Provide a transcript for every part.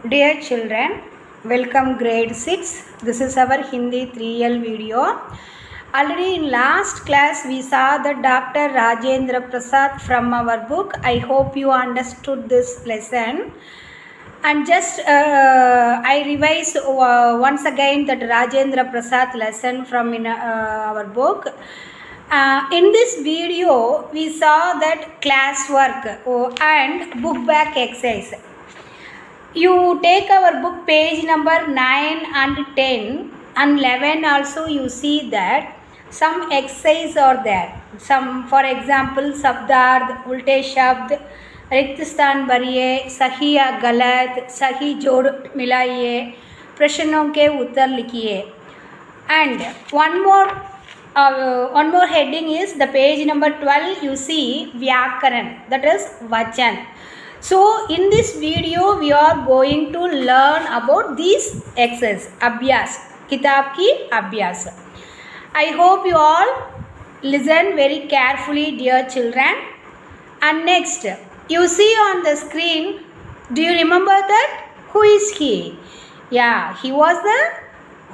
Dear children, welcome grade 6. This is our Hindi 3L video. Already in last class we saw the Dr. Rajendra Prasad from our book. I hope you understood this lesson. And just I revise once again that Rajendra Prasad lesson from our book. In this video we saw that classwork and book back exercise. You take our book page number 9 and 10 and 11 also you see that some exercise are there. Some, for example, शब्दार्थ, उल्टे शब्द, रिक्त स्थान भरिए, सही या गलत, सही जोड़ मिलाइए, प्रश्नों के उत्तर लिखिए. And one more heading is the page number 12. You see व्याकरण, that is वचन. So in this video we are going to learn about these exercises, abhyas, किताब की अभ्यास. I hope you all listen very carefully, dear children. And next, you see on the screen, do you remember that? Who is he? Yeah, he was the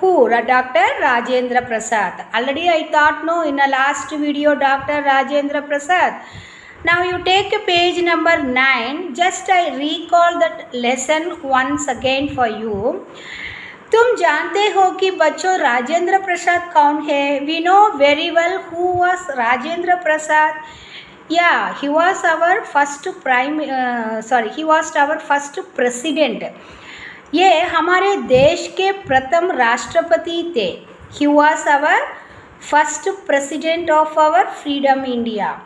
who? Dr. Rajendra Prasad. Already I thought no in the last video Dr. Rajendra Prasad. Now you take a page number 9. Just I recall that lesson once again for you. तुम जानते हो कि बच्चों राजेंद्र प्रसाद कौन है? We know very well who was Rajendra Prasad. Yeah, he was our first he was our first president. ये हमारे देश के प्रथम राष्ट्रपति थे. He was our first president of our freedom India.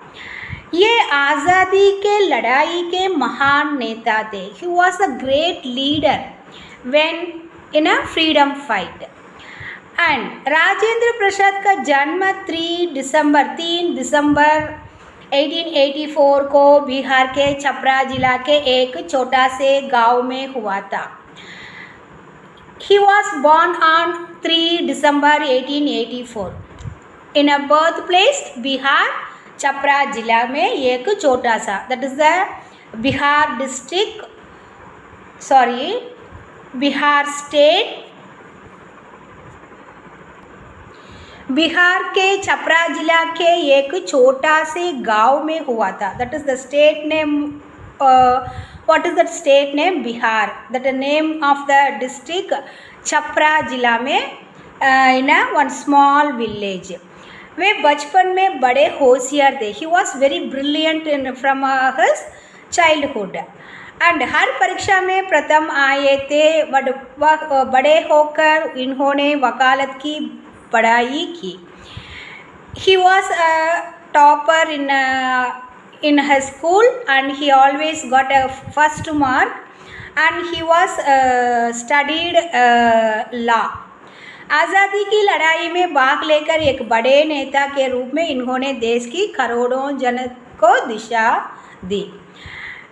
ये आज़ादी के लड़ाई के महान नेता थे. He was a great leader when in a freedom fight. And Rajendra Prasad का जन्म 3 दिसंबर 1884 को बिहार के छपरा जिला के एक छोटा से गांव में हुआ था. He was born on 3 December 1884 in a birthplace Bihar Chhapra जिला में एक छोटा सा, that is the Bihar district, Bihar state, Bihar के छपरा जिला के एक छोटा से गांव में हुआ था. That is the state name. What is that state name? Bihar. That the name of the district Chhapra जिला में in a one small village. वे बचपन में बड़े होशियार थे. He was very brilliant from his childhood. And हर परीक्षा में प्रथम आए थे. बड़े होकर इन्होंने वकालत की पढ़ाई की. He was a topper in his school and he always got a first mark and he was studied law. आज़ादी की लड़ाई में भाग लेकर एक बड़े नेता के रूप में इन्होंने देश की करोड़ों जन को दिशा दी.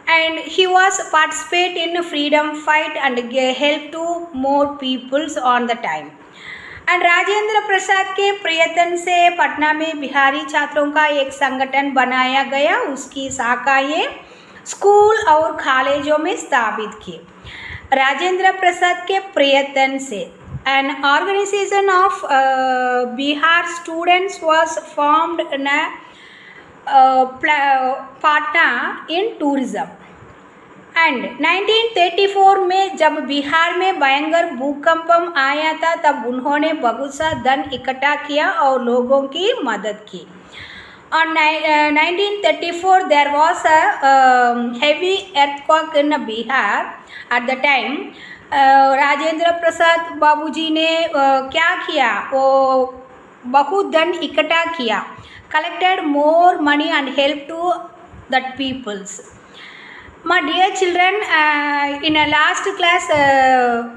And he was participate in freedom fight and help to more peoples on the time. And Rajendra Prasad के प्रयत्न से पटना में बिहारी छात्रों का एक संगठन बनाया गया. उसकी शाखाएं स्कूल और कॉलेजों में स्थापित की. राजेंद्र प्रसाद के प्रयत्न से an organization of Bihar students was formed in Patna in tourism. And 1934 में जब बिहार में भयंकर भूकंप आया था तब उन्होंने बहुत सा धन इकट्ठा किया और लोगों की मदद की. On 1934 there was a heavy earthquake in Bihar. At the time Rajendra Prasad बाबूजी ने क्या किया? वो बहुत धन इकट्ठा किया. Collected more money and help to that peoples. My dear children, in a last class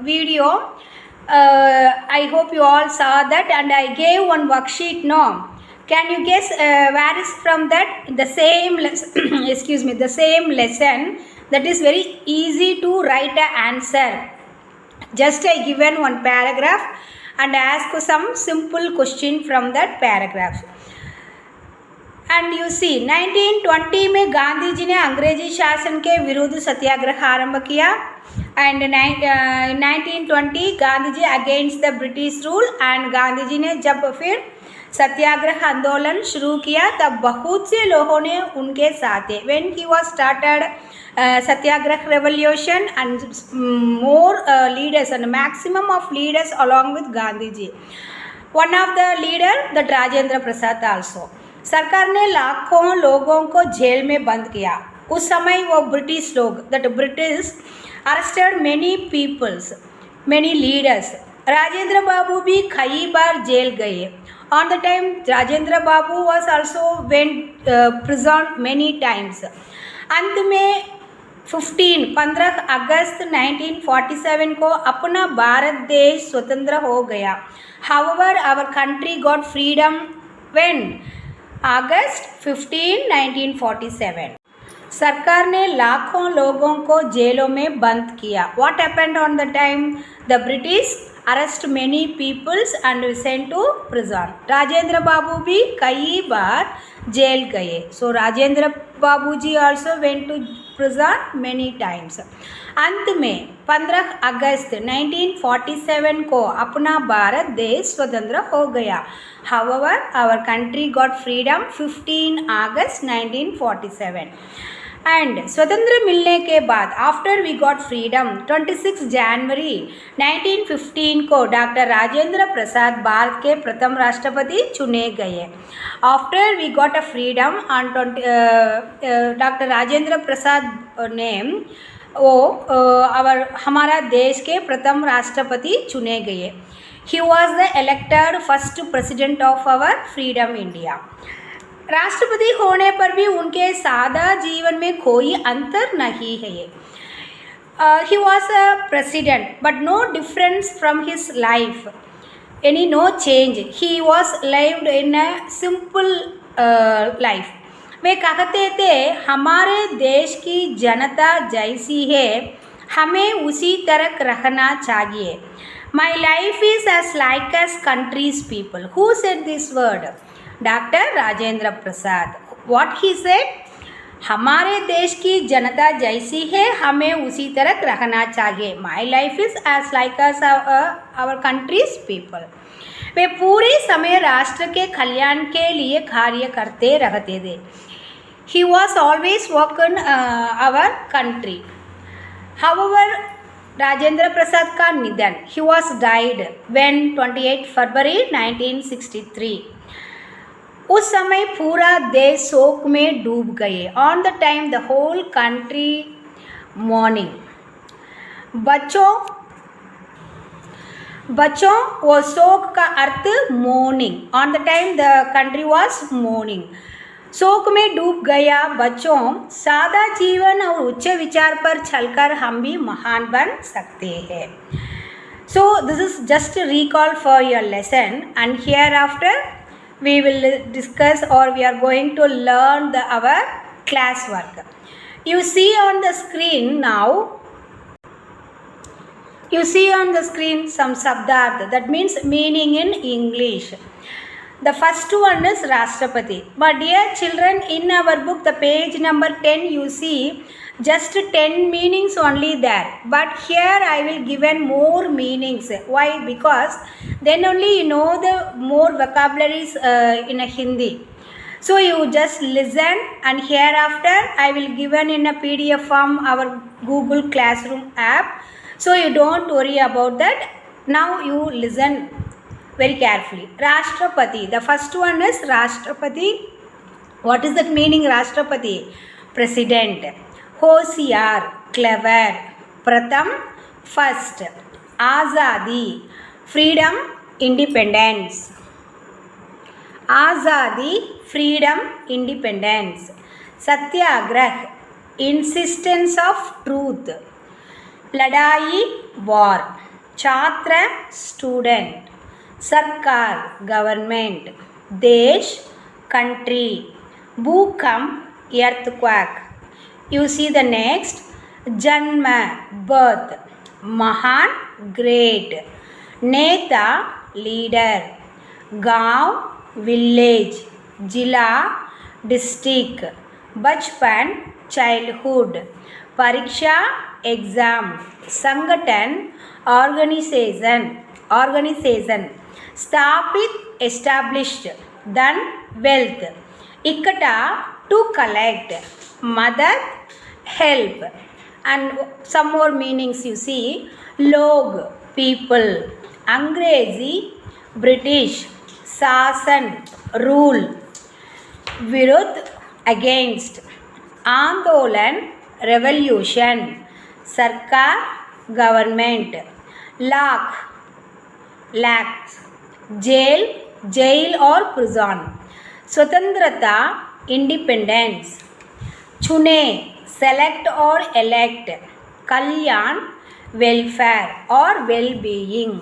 video, I hope you all saw that and I gave one worksheet. No, can you guess where is from that? The same the same lesson. That is very easy to write an answer. Just I given one paragraph and ask some simple question from that paragraph. And you see 1920 में गांधी जी ने अंग्रेजी शासन के विरुद्ध सत्याग्रह आरंभ किया and 1920 Gandhi ji against the British rule and Gandhi ji ने जब फिर सत्याग्रह आंदोलन शुरू किया तब बहुत से लोगों ने उनके साथ थे when he was started Satyagraha revolution and more leaders and maximum of leaders along with Gandhi ji one of the leader the Rajendra Prasad also सरकार ने लाखों लोगों को जेल में बंद किया उस समय वो ब्रिटिश लोग that British arrested many peoples many leaders Rajendra Babu भी कई बार जेल गए on the time Rajendra Babu was also went prison many times अंत में 15 अगस्त 1947 को अपना भारत देश स्वतंत्र हो गया however our country got freedom when August 15 1947 सरकार ने लाखों लोगों को जेलों में बंद किया what happened on the time the British arrest many peoples and sent to prison Rajendra Babu भी कई बार जेल गए so Rajendra Babu ji also went to prison many times अंत में 15 अगस्त 1947 को अपना भारत देश स्वतंत्र हो गया however our country got freedom 15 August 1947 and स्वतंत्र मिलने के बाद after we got freedom 26 January 1915 को डॉक्टर राजेंद्र प्रसाद भारत के प्रथम राष्ट्रपति चुने गए after we got a freedom on doctor Rajendra Prasad ने वो हमारा देश के प्रथम राष्ट्रपति चुने गए he was the elected first president of our freedom India राष्ट्रपति होने पर भी उनके सादा जीवन में कोई अंतर नहीं है he was a president but no difference from his life any no change he was lived in a simple life वे कहते थे हमारे देश की जनता जैसी है हमें उसी तरह रहना चाहिए my life is as like as countries people who said this word doctor Rajendra Prasad what he said हमारे देश की जनता जैसी है हमें उसी तरह रहना चाहिए my life is as like as our countries people वे पूरे समय राष्ट्र के कल्याण के लिए कार्य करते रहते थे he was always work in our country however Rajendra Prasad का निधन he was died when 28 February 1963 उस समय पूरा देश शोक में डूब गए on the time the whole country mourning बच्चों वो शोक का अर्थ mourning on the time the country was mourning शोक में डूब गया बच्चों सादा जीवन और उच्च विचार पर चलकर हम भी महान बन सकते हैं सो this is just recall for your lesson and here after we will discuss or we are going to learn our class work. You see on the screen now, you see on the screen some sabdarth that means meaning in English. The first one is Rashtrapati. But dear children, in our book the page number 10 you see just 10 meanings only there, but here I will given more meanings. Why? Because then only you know the more vocabularies in a Hindi. So you just listen and hereafter I will given in a PDF form our Google Classroom app, so you don't worry about that. Now you listen very carefully. Rashtrapati, the first one is Rashtrapati. What is that meaning? Rashtrapati, president. होशियार, clever. प्रथम, first. आज़ादी, freedom, independence. आज़ादी, freedom, independence. Satyagraha, insistence of truth. लड़ाई, war. छात्र, student. सरकार, government. देश, country. भूकंप, earthquake. You see the next. Janma, birth. Mahan, great. Neta, leader. Gaon, village. Jila, district, बचपन चाइल्डहुड, परीक्षा एग्जाम, संगठन ऑर्गेनाइजेशन, स्थापित established, then wealth, ikkata to collect, मदद help, and some more meanings you see. Log people, अंग्रेजी British, शासन rule, विरुद्ध against, आंदोलन revolution, सरकार गवर्नमेंट, लैक्स जेल और प्रिजन, स्वतंत्रता इंडिपेंडेंस, चुने सेलेक्ट और एलेक्ट, कल्याण वेलफेयर और वेल बीइंग,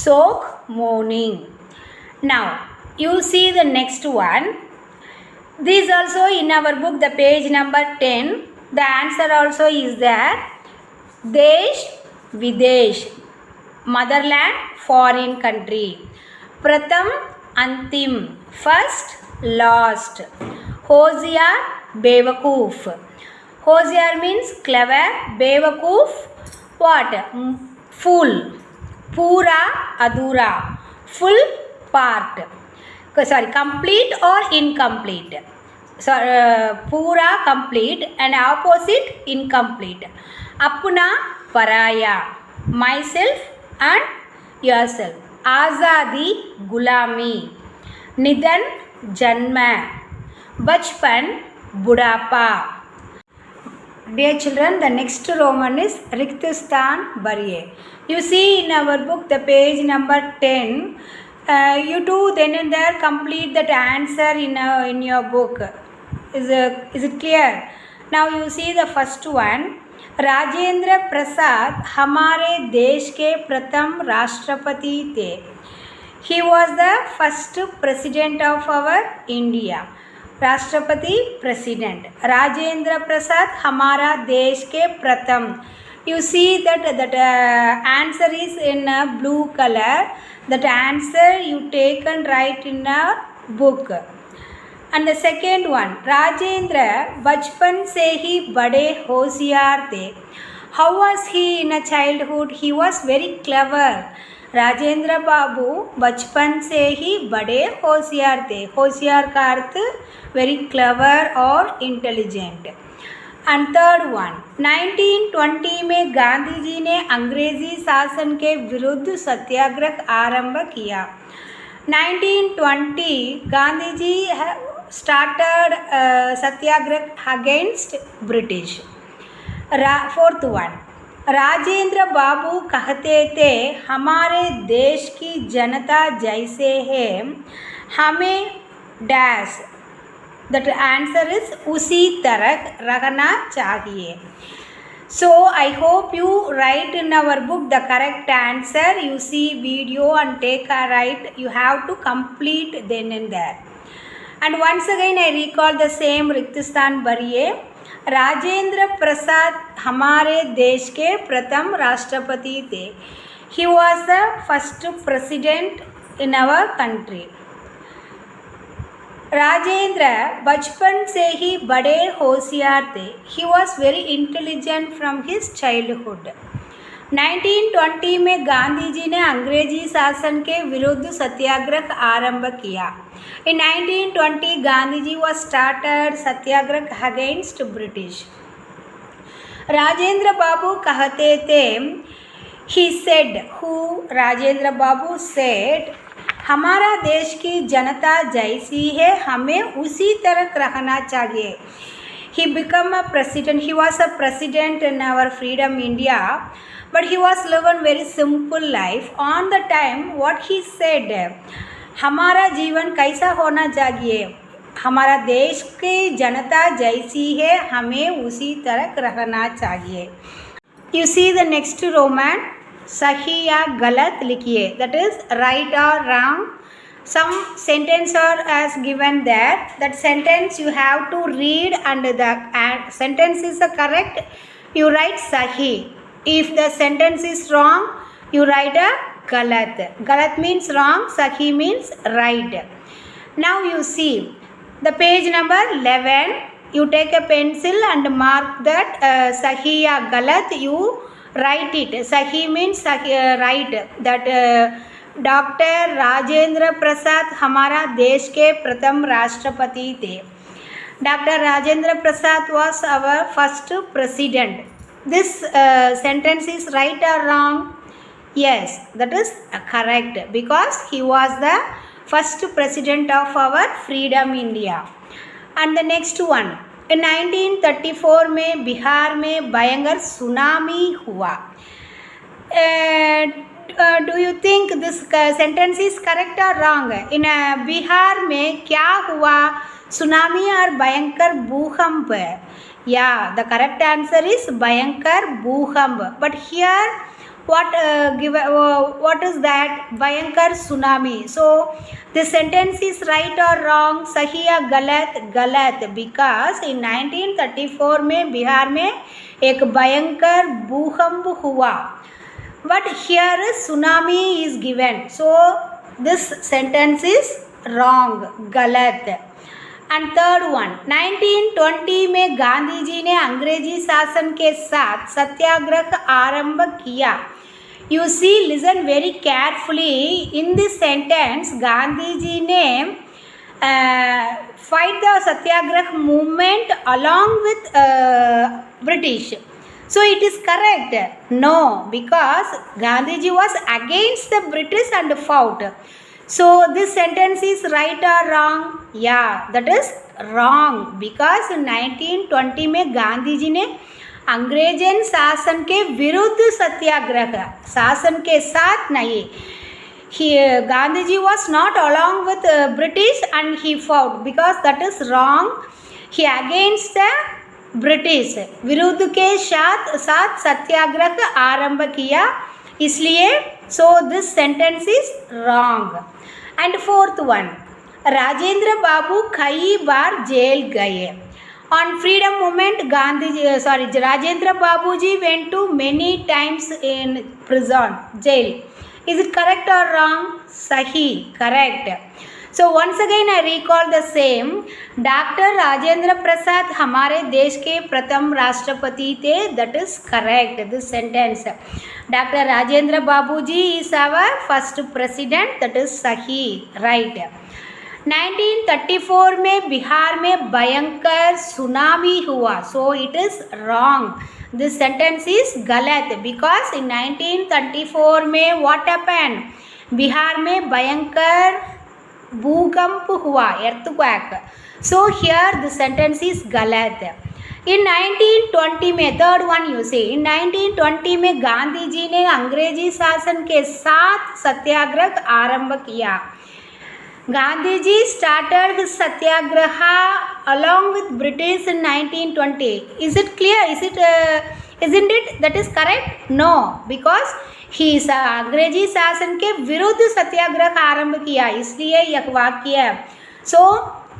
शोक mourning. Now you see the next one. This also in our book, the page number 10. The answer also is there. Desh Videsh, motherland, foreign country. Pratham Antim, first, last. Hoziar Bewakoof. Hoziar means clever. Bewakoof, what? Fool. Pura Adura, full part. Sorry, complete or incomplete. So pura complete and opposite incomplete. Apna paraya, myself and yourself. Azadi gulami, nidan janma, bachpan budapa. Dear children, the next Roman is Riktistan Barye. You see in our book the page number 10. You do then and there complete that answer in your book. Is it clear? Now you see the first one. Rajendra Prasad हमारे देश के प्रथम राष्ट्रपति थे. He was the first president of our India. राष्ट्रपति president. Rajendra Prasad हमारा देश के प्रथम. You see that answer is in blue color. That answer you take and write in a book. And the second one, Rajendra बचपन से ही बड़े होशियार थे. How was he in a childhood? He was very clever. Rajendra बाबू बचपन से ही बड़े होशियार थे. होशियार का अर्थ very clever और intelligent. And third one, 1920 में गांधी जी ने अंग्रेजी शासन के विरुद्ध सत्याग्रह आरंभ किया. 1920 गांधी जी started सत्याग्रह against British. Fourth one, Rajendra बाबू कहते थे हमारे देश की जनता जैसे है, हमें डैश. That answer is उसी तरह रहना चाहिए. So I hope you write in our book the correct answer. You see video and take a write. You have to complete then and there. And once again I recall the same Riktistan Barye. Rajendra Prasad हमारे देश के प्रथम राष्ट्रपति थे. He was the first president in our country. Rajendra बचपन से ही बड़े होशियार थे. He was very intelligent from his childhood. 1920 में गांधी जी ने अंग्रेजी शासन के विरुद्ध सत्याग्रह आरंभ किया. In 1920 Gandhi ji was started Satyagraha against British. Rajendra बाबू कहते थे, he said, who? Rajendra Babu said, हमारा देश की जनता जैसी है, हमें उसी तरह रहना चाहिए. He became a president. He was a president in our freedom India, but he was living very simple life. On the time, what he said, हमारा जीवन कैसा होना चाहिए, हमारा देश की जनता जैसी है, हमें उसी तरह रहना चाहिए. You see the next Roman. सही या गलत लिखिए. That is right or wrong. Some sentence are as given there. That sentence you have to read and the sentence is correct, you write sahi. If the sentence is wrong, you write a galat. Galat means wrong, sahi means right. Now you see The page number 11, you take a pencil and mark that Sahi ya Galat, you write it. Sahi means right, that doctor Rajendra Prasad हमारा देश के प्रथम राष्ट्रपति थे. Doctor Rajendra Prasad was our first president. This sentence is right or wrong? Yes, that is correct because he was the first president of our freedom India. And the next one, in 1934 में बिहार में भयंकर tsunami हुआ. Do you think this sentence is correct or wrong? In Bihar में क्या हुआ? Tsunami और भयंकर भूकंप. Yeah, the correct answer is भयंकर भूकंप. But here what is that? भयंकर tsunami. So this sentence is right or wrong? सही या गलत? गलत, because in 1934 में बिहार में एक भयंकर भूकंप हुआ. But here tsunami is given. So this sentence is wrong, गलत. And third one, 1920 में गांधी जी ने अंग्रेजी शासन के साथ सत्याग्रह आरंभ किया. You see, listen very carefully. In this sentence, Gandhi ji ने fight the satyagrah movement along with British. So it is correct? No, because Gandhiji was against the British and fought. So this sentence is right or wrong? Yeah, that is wrong because 1920 में गांधी जी ने अंग्रेजन शासन के विरुद्ध सत्याग्रह, शासन के साथ नहीं. Gandhiji was not along with British and he fought because that is wrong. He against the British विरुद्ध के साथ सत्याग्रह आरंभ किया, इसलिए so this sentence is wrong. And fourth one, Rajendra Babu कई बार जेल गए. On freedom movement Rajendra Babu ji went to many times in prison, jail. Is it correct और रॉन्ग? सही, correct. So once again I recall the same. Doctor Rajendra Prasad हमारे देश के प्रथम राष्ट्रपति थे. That is correct. This sentence. Doctor Rajendra बाबूजी is our first president. That is सही, right. 1934 में बिहार में भयंकर सुनामी हुआ. So it is wrong. This sentence is गलत because in 1934 में what happened? बिहार में भयंकर भूकंप हुआ, earthquake. So here the sentence is गलत. In 1920 में, third one you see, in 1920 में गांधी जी ने अंग्रेजी शासन के साथ सत्याग्रह आरंभ किया. Gandhi ji started his satyagraha along with British in 1920. Is it clear? Isn't it? That is correct? No, because ही अंग्रेजी शासन के विरुद्ध सत्याग्रह आरंभ किया, इसलिए यह वाक्य है. So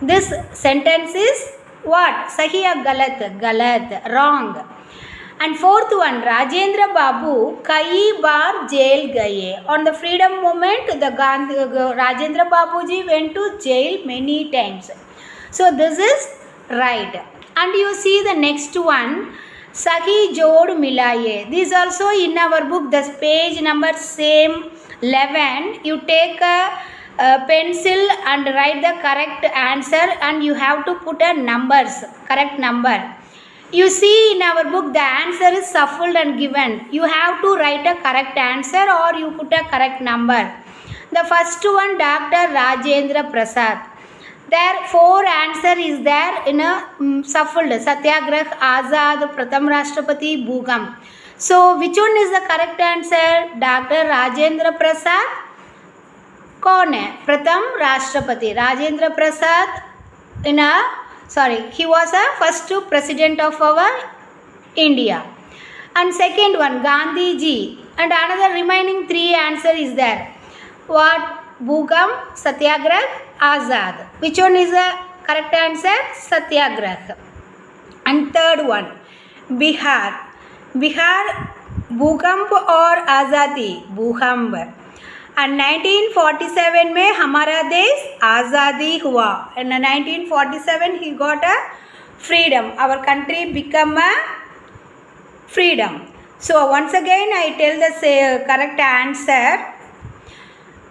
this sentence is what? सही या गलत? गलत, wrong. And fourth one, Rajendra Babu कई बार जेल गए. On the freedom movement Rajendra Babu ji went to jail many times. So this is right. And you see the next one, सही जोड़ मिलाइए. This also in our book, the page number same 11. You take a pencil and write the correct answer and you have to put a numbers, correct number. You see in our book the answer is shuffled and given. You have to write a correct answer or you put a correct number. The first one, Dr. Rajendra Prasad. There 4 answer is there in a shuffled. Satyagrah, Azad, Pratham Rashtrapati, Bhukam. So which one is the correct answer? Dr. Rajendra Prasad कौन है? प्रथम राष्ट्रपति. Rajendra Prasad he was a first president of our India. And second one, Gandhi ji. And another remaining 3 answer is there. What? Bhukam, Satyagrah, Azad. Which one is the correct answer? Satyagrah. And third one, Bihar. Bihar, Bhukamp or Azadi? Bhukamp. And 1947 में हमारा देश आज़ादी हुआ. In 1947 he got a freedom. Our country become a freedom. So once again I tell the correct answer.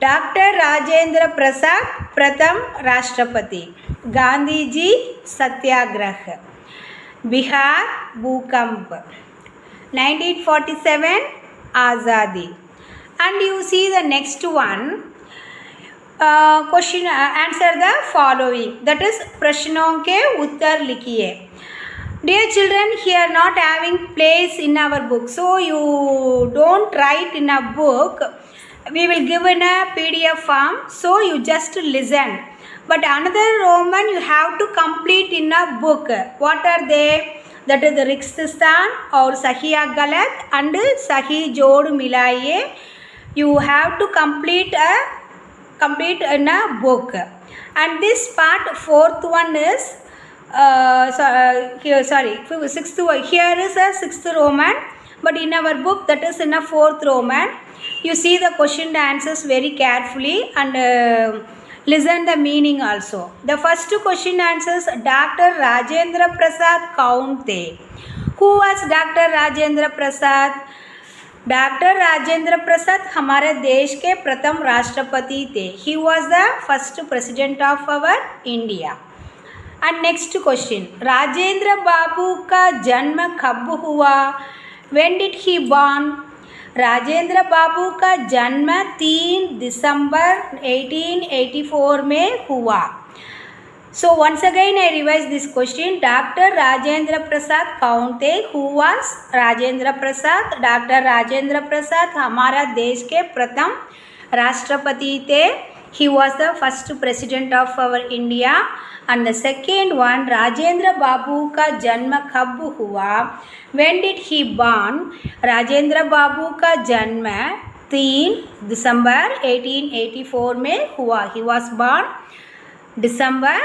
Dr. Rajendra Prasad प्रथम राष्ट्रपति. गांधी जी सत्याग्रह. बिहार भूकंप. 1947 आज़ादी. And you see the next one. Question answer the following. That is प्रश्नों के उत्तर लिखिए. Dear children, here not having place in our book, so you don't write in a book. We will give in a PDF form, so you just listen. But another Roman you have to complete in a book. What are they? That is the Rikshistan or Sahiya Galat and Sahi Jod Milaye. You have to complete in a book. And this part, fourth one is sixth one. Here is a sixth Roman, but in our book that is in a fourth Roman. You see the question and answers very carefully and listen the meaning also. The first question answers Dr. Rajendra Prasad Kaun the. Who was Dr. Rajendra Prasad? Dr. Rajendra Prasad हमारे देश के प्रथम राष्ट्रपति थे. He was the first president of our India. And next question, Rajendra बाबू का जन्म कब हुआ? When did he born? Rajendra बाबू का जन्म 3 दिसंबर 1884 में हुआ. So once again I revise this question. Dr. Rajendra Prasad कौन थे? Who was Rajendra Prasad? Dr. Rajendra Prasad हमारा देश के प्रथम राष्ट्रपति थे. He was the first president of our India. And the second one, Rajendra Babu का जन्म कब हुआ? When did he born? Rajendra बाबू का जन्म 3 दिसंबर 1884 में हुआ. He was born December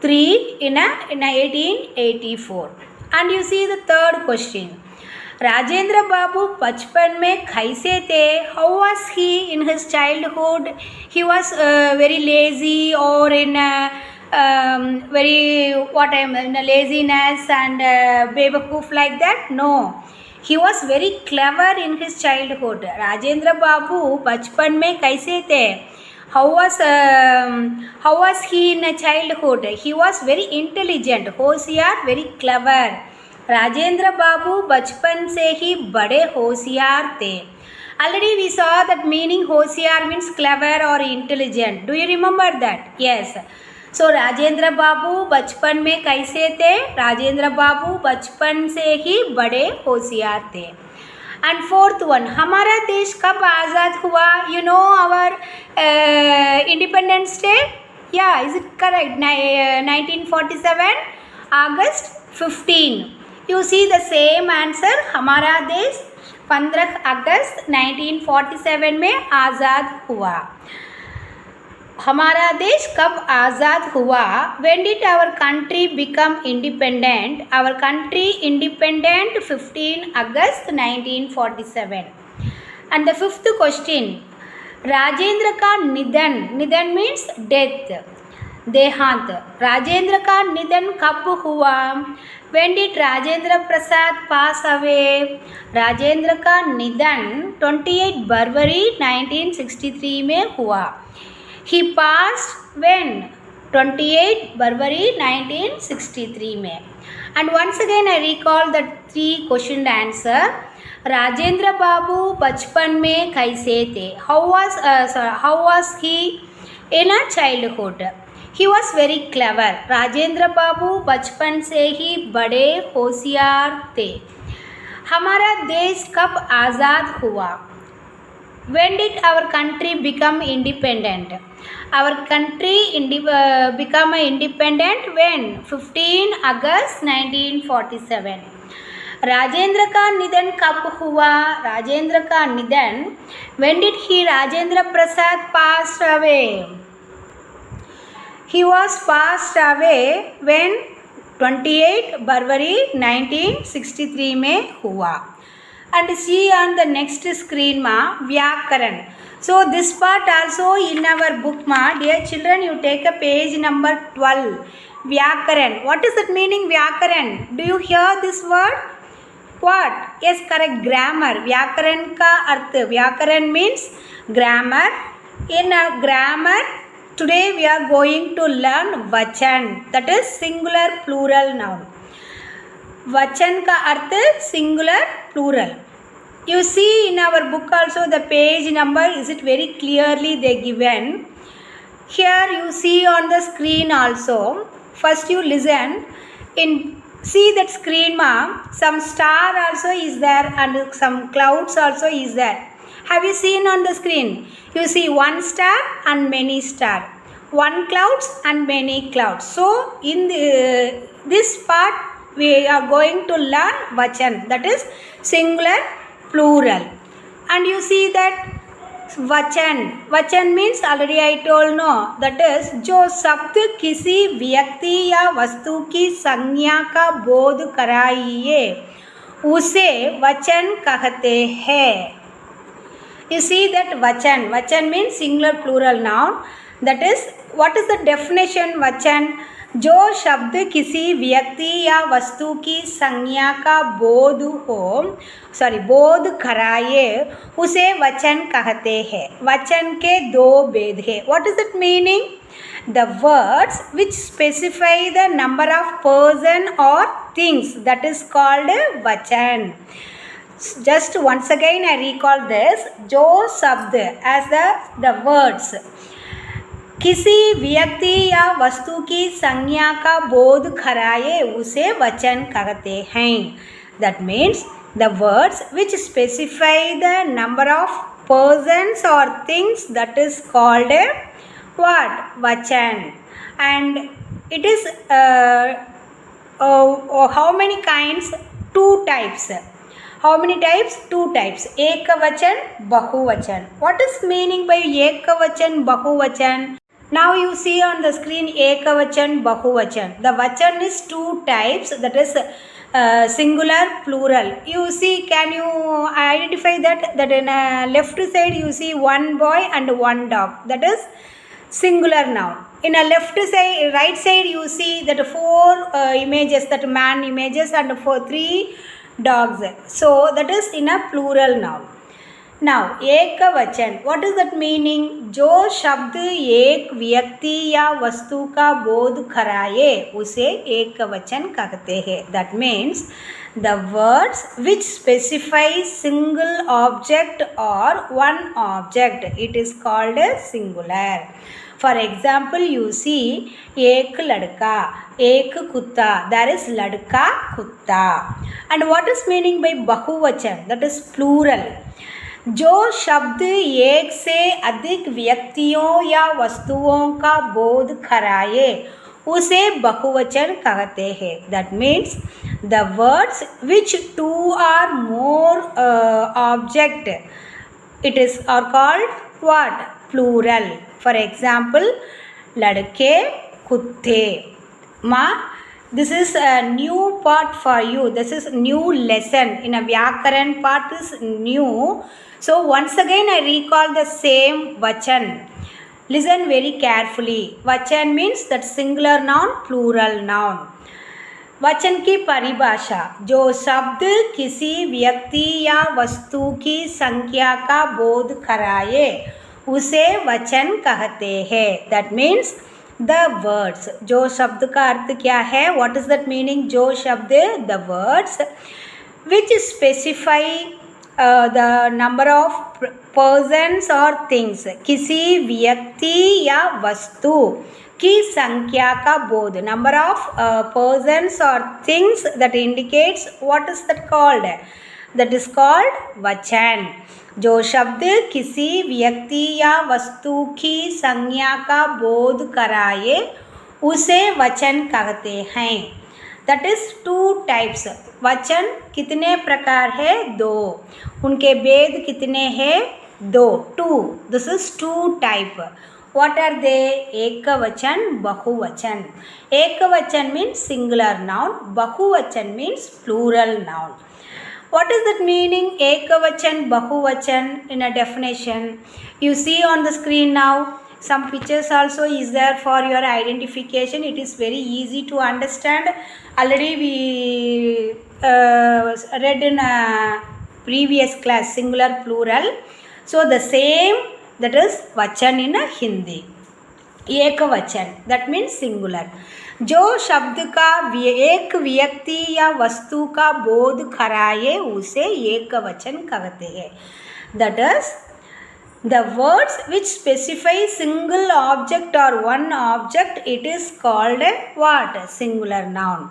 3 in 1884. And you see the third question. Rajendra बाबू बचपन में कैसे थे? How was he in his childhood? He was very lazy or in laziness and बेवकूफ़ like that? No. He was very clever in his childhood. Rajendra बाबू बचपन में कैसे थे? How was he in a childhood? He was very intelligent, होशियार, very clever. Rajendra बाबू बचपन से ही बड़े होशियार थे. Already we saw that meaning होशियार means clever or intelligent. Do you remember that? Yes. So Rajendra बाबू बचपन में कैसे थे? राजेंद्र बाबू बचपन से ही बड़े होशियार थे. And fourth one, हमारा देश कब आज़ाद हुआ? You know our Independence Day? Yeah, is it correct? 1947 August 15. You see the same answer. हमारा देश 15 अगस्त 1947 में आज़ाद हुआ. हमारा देश कब आज़ाद हुआ? When did our country become independent? Our country independent 15 August 1947. And the fifth question, Rajendra का निधन. निधन means death, देहांत. राजेंद्र का निधन कब हुआ? When did Rajendra Prasad pass away? Rajendra का निधन 28 फरवरी 1963 में हुआ. He passed when? 28 फरवरी 1963 में. And once again I recall the 3 question answer. Rajendra बाबू बचपन में कैसे थे? How was he in a childhood? He was very clever. Rajendra बाबू बचपन से ही बड़े होशियार थे. हमारा देश कब आज़ाद हुआ? When did our country become independent? Our country become independent when? 15 August 1947. Rajendra का निधन कब हुआ? राजेंद्र का निधन when did Rajendra Prasad passed away? He was passed away when 28 February 1963 में हुआ. And see on the next screen ma vyakaran. So this part also in our book ma, dear children, you take a page number 12, vyakaran. What is that meaning, vyakaran? Do you hear this word? What? Yes, correct, grammar. Vyakaran ka arth, vyakaran means grammar. In a grammar, today we are going to learn vachan, that is singular plural noun. Vachan ka arth singular plural. You see in our book also the page number, is it very clearly they given. Here you see on the screen also. First you listen. In see that screen ma, some star also is there and some clouds also is there. Have you seen on the screen? You see one star and many star, one clouds and many clouds. So in this part we are going to learn vachan, that is singular plural. And you see that vachan, vachan means already I told, no, that is जो शब्द किसी व्यक्ति या वस्तु की संज्ञा का बोध कराइए उसे वचन कहते हैं. You see that vachan, vachan means singular plural noun. That is, what is the definition vachan? जो शब्द किसी व्यक्ति या वस्तु की संज्ञा का बोध हो, बोध कराए उसे वचन कहते हैं. वचन के दो भेद है. What is that meaning? The words which specify the number of person or things, that is called vachan. Just once again I recall this. जो शब्द as the words किसी व्यक्ति या वस्तु की संज्ञा का बोध कराए उसे वचन कहते हैं. That means the words which specify the number of persons or things, that is called what? Vachan. And it is how many kinds? Two types. How many types? Two types. Ekavachan, bahuvachan. What is meaning by ekavachan, bahuvachan? Now you see on the screen ekavachan, bahuvachan. The vachan is two types, that is singular plural. You see, can you identify that? That in a left side you see one boy and one dog, that is singular noun. In a left side, right side you see that four images, that man images, and three dogs. So that is in a plural noun. Now ekavachan, what is that meaning? जो शब्द एक व्यक्ति या वस्तु का बोध कराए उसे एकवचन कहते हैं. That means the words which specify single object or one object, it is called a singular. For example, you see एक लड़का, एक कुत्ता, there is लड़का कुत्ता. And what is meaning by bahuvachan? That is plural. जो शब्द एक से अधिक व्यक्तियों या वस्तुओं का बोध कराए उसे बहुवचन कहते हैं. That means the words which two or more object, it is are called what? Plural. For example, लड़के कुत्ते. Ma, this is a new part for you. This is new lesson. In a vyakaran part is new. So once again I recall the same vachan. Listen very carefully. Vachan means that singular noun, plural noun. वचन की परिभाषा, जो शब्द किसी व्यक्ति या वस्तु की संख्या का बोध कराए उसे वचन कहते हैं. That means the words, जो शब्द का अर्थ क्या है? What is that meaning? जो शब्द, the words which specify the number of persons or things, किसी व्यक्ति या वस्तु की संख्या का बोध, number of persons or things, that indicates what is that called? That is called vachan. जो शब्द किसी व्यक्ति या वस्तु की संज्ञा का बोध कराए उसे वचन कहते हैं. That is two types. वचन कितने प्रकार है? दो. उनके भेद कितने हैं? दो. Two. This is two type. What are they? एकवचन, बहुवचन. एकवचन means singular noun. बहुवचन means plural noun. What is that meaning ekavachan bahuvachan in a definition? You see on the screen now. Some pictures also is there for your identification. It is very easy to understand. Already we read in a previous class singular plural. So the same, that is vachan in a Hindi. एकवचन, that means singular. जो शब्द का एक व्यक्ति या वस्तु का बोध कराए उसे एकवचन कहते हैं. That is the words which specify single object or one object, it is called a what? Singular noun.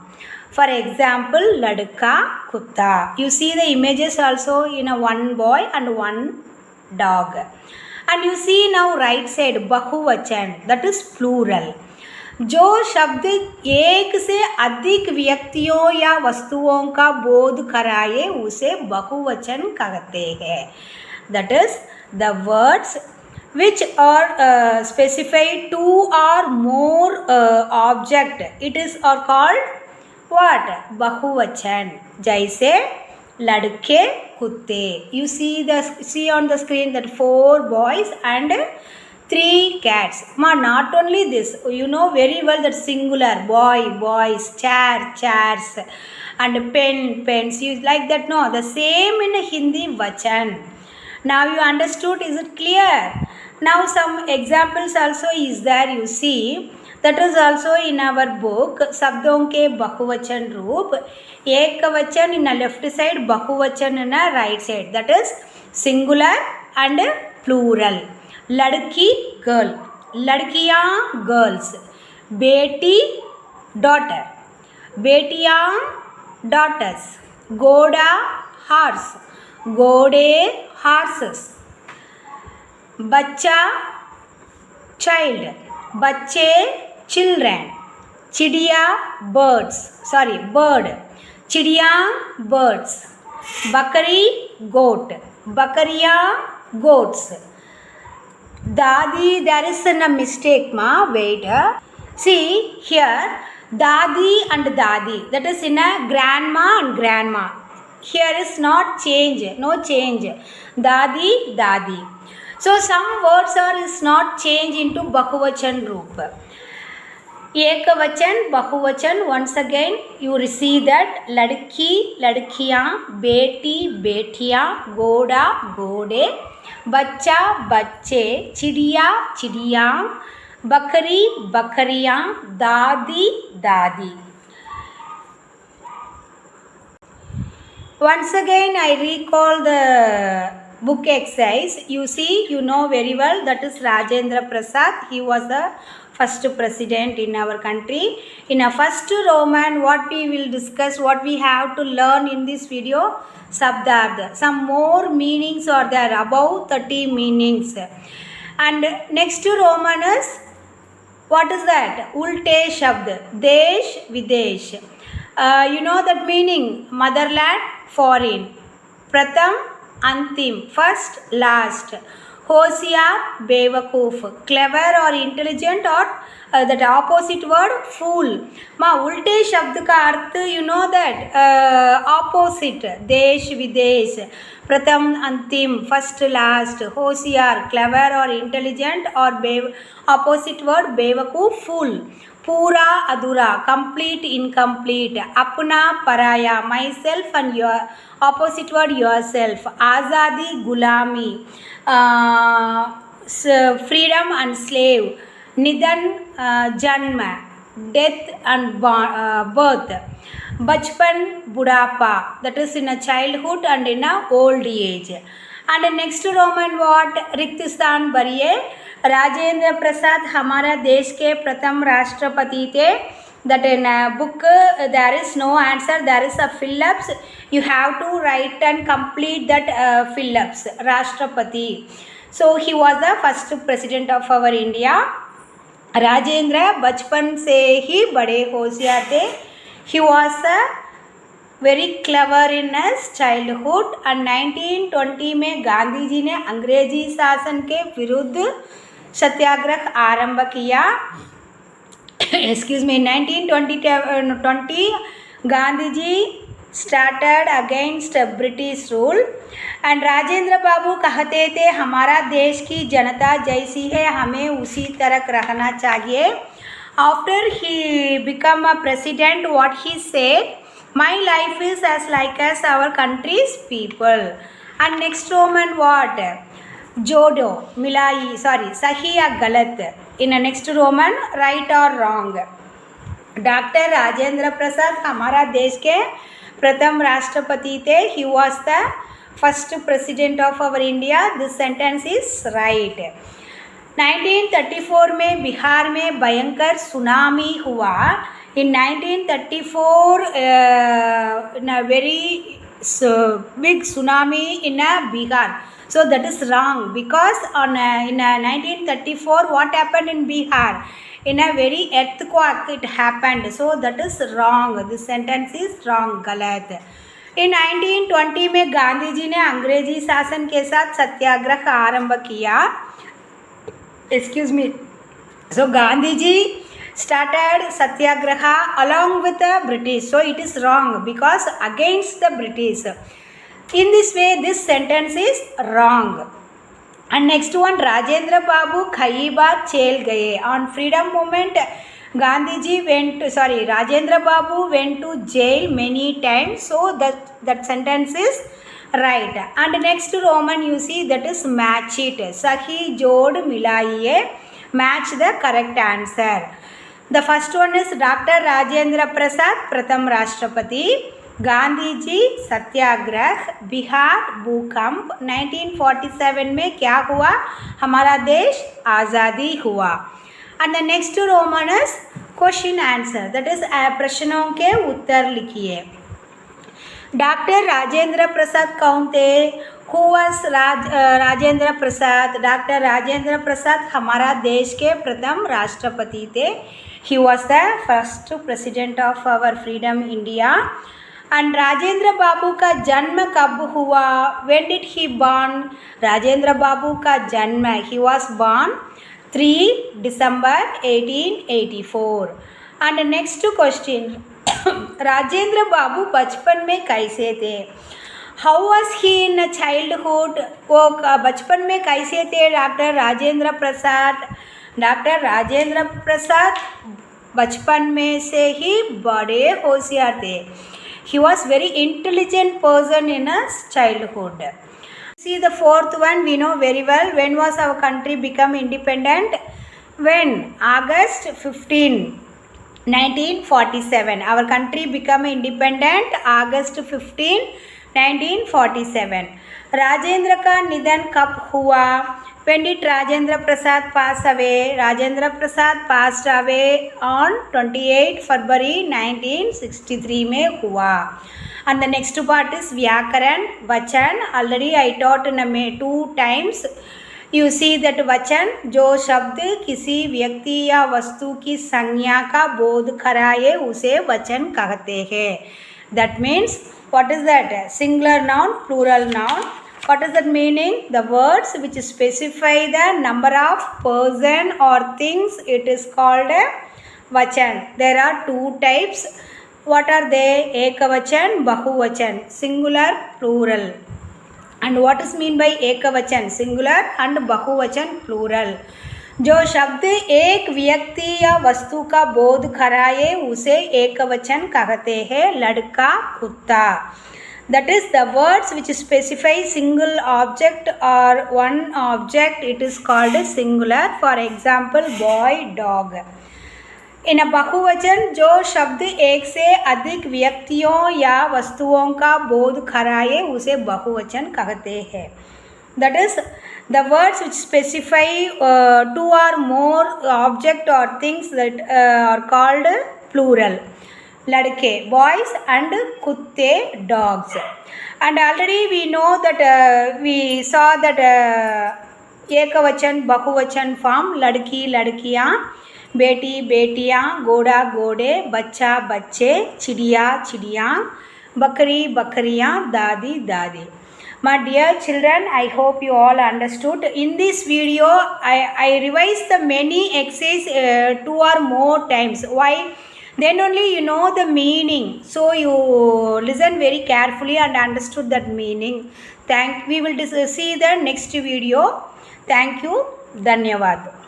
For example, ladka, kutta. You see the images also in a one boy and one dog. And you see now right side bahuvachan, that is plural. जो शब्द एक से अधिक व्यक्तियों या वस्तुओं का बोध कराए उसे बहुवचन कहते हैं. That is the words which are specified two or more object, it is are called what? Bahuvachan. जैसे लड़के कुत्ते. You see on the screen that 4 boys and 3 cats. Ma, not only this, you know very well that singular, boy, boys, chair, chairs, and pen, pens. You like that? No, the same in Hindi vachan. Now you understood? Is it clear? Now some examples also is there. You see that is also in our book. शब्दों के बहुवचन रूप. एकवचन in a left side, बहुवचन in a right side. That is singular and plural. लड़की girl, लड़कियाँ girls, बेटी daughter, बेटियाँ daughters, घोड़ा horse, घोड़े horses, बच्चा child, बच्चे children, चिड़िया birds, bird, चिड़िया birds, बकरी goat, बकरियाँ goats. Dadi, there is a mistake, ma. Wait. See here, Dadi and Dadi. That is in a grandma and grandma. Here is not change, no change. Dadi, Dadi. So some words is not change into bahuvachan roop. Ekavachan, bahuvachan. Once again, you see that ladki, ladkiyan, beti, betiya, goda, gode, बच्चा बच्चे, चिड़िया चिड़ियाँ, बकरी बकरियाँ, दादी दादी. Once again I recall the book exercise. You see, you know very well that is Rajendra Prasad. He was the first president in our country. In a first Roman, what we will discuss, what we have to learn in this video, Sabdarth. Some more meanings are there, above 30 meanings. And next Roman is, what is that? Ulte Shabd, Desh, Videsh. You know that meaning, motherland, foreign. Pratham, Antim, first, last. Hosiyar, Bevakoof, clever or intelligent, or that opposite word, fool. Ma, ulte shabd ka arth, you know that, opposite, desh, videsh. Pratham, Antim, first, last. Hosiyar, clever or intelligent, or opposite word, Bevakoof, fool. Pura, adura, complete, incomplete. Apna, paraya, myself and your, opposite word, yourself. Azadi, gulami. Freedom and slave. Nidan, janma, death and birth. Bachpan, budapa, that is in a childhood and in a old age. And next Roman what? रिक्तस्थान भरिए. राजेंद्र प्रसाद हमारा देश के प्रथम राष्ट्रपति थे. That in a book there is no answer, there is a fill-ups. You have to write and complete that fill-ups. Rashtrapati. So he was the first president of our India. Rajendra बचपन से ही बड़े होशियार थे. He was very clever in his childhood. And 1920 में गांधी जी ने अंग्रेजी शासन के विरुद्ध सत्याग्रह आरंभ किया. Excuse me, 1920 Gandhi ji started against British rule. And Rajendra बाबू कहते थे हमारा देश की जनता जैसी है हमें उसी तरह रहना चाहिए. After he became a president, what he said, my life is as like as our country's people. And next Roman what? जोड़ो मिलाई सही या गलत. इन नेक्स्ट रोमन राइट और रॉन्ग. डॉक्टर राजेंद्र प्रसाद हमारा देश के प्रथम राष्ट्रपति थे. He was the first president of our India. This sentence is right. 1934 में बिहार में भयंकर सुनामी हुआ. इन 1934 very big tsunami in Bihar. So that is wrong because in 1934 what happened in Bihar? In a very earthquake it happened. So that is wrong. This sentence is wrong. गलत. In 1920 में गांधी जी ने अंग्रेजी शासन के साथ सत्याग्रह आरंभ किया. Excuse me. So Gandhi ji started satyagraha along with the British. So it is wrong because against the British. In this way this sentence is wrong. And next one, Rajendra Babu कई बार jail गए. On freedom movement Rajendra Babu went to jail many times. So that sentence is right. And next Roman you see that is match it. Sahi jod milaiye. Match the correct answer. The first one is Dr. Rajendra Prasad, Pratham Rashtrapati. Gandhi ji satyagraha. Bihar भूकंप. 1947 में क्या हुआ? हमारा देश आज़ादी हुआ. And the next Roman is question answer. That is प्रश्नों के उत्तर लिखिए. डॉक्टर राजेंद्र प्रसाद कौन थे? Who was Rajendra Prasad? Doctor Rajendra Prasad हमारा देश के प्रथम राष्ट्रपति थे. He was the first president of our freedom India. And Rajendra बाबू का जन्म कब हुआ? When did he born? Rajendra बाबू का जन्म he was born 3 December 1884. And next question, Rajendra बाबू बचपन में कैसे थे? How was he in childhood? वो बचपन में कैसे थे डॉक्टर राजेंद्र प्रसाद? डॉक्टर राजेंद्र प्रसाद बचपन में से ही बड़े होशियार थे. He was very intelligent person in his childhood. See the fourth one, we know very well. When was our country become independent? When? August 15, 1947. Our country become independent August 15, 1947. Rajendra का निधन कब हुआ? When did Rajendra Prasad pass away? Rajendra Prasad passed away on 28 February 1963 में हुआ. And the next part is व्याकरण वचन. Already I taught in 2 times. You see that वचन जो शब्द किसी व्यक्ति या वस्तु की संज्ञा का बोध कराए उसे वचन कहते हैं. That means what is that? Singular noun, plural noun. What is that meaning? The words which specify the number of person or things, it is called a vachan. There are 2 types. What are they? Ekavachan, bahuvachan, singular, plural. And what is mean by ekavachan? Singular and bahuvachan, plural. जो शब्द एक व्यक्ति या वस्तु का बोध कराए उसे एकवचन कहते हैं. लड़का, कुत्ता. That is the words which specify single object or one object, it is called singular. For example, boy, dog. In a बहुवचन जो शब्द एक से अधिक व्यक्तियों या वस्तुओं का बोध कराए उसे बहुवचन कहते हैं. That is the words which specify 2 or more object or things that are called plural. लड़के boys and कुत्ते dogs. And already we know that we saw that एकवचन बहुवचन form. लड़की लड़कियाँ, बेटी बेटियाँ, घोड़ा घोड़े, बच्चा बच्चे, चिड़िया चिड़ियाँ, बकरी बकरियाँ, दादी दादी. My dear children, I hope you all understood. In this video, I revised the many exercises 2 or more times. Why? then only you know the meaning. So you listen very carefully and understood that meaning. We will see the next video. Thank you. Dhanyavad.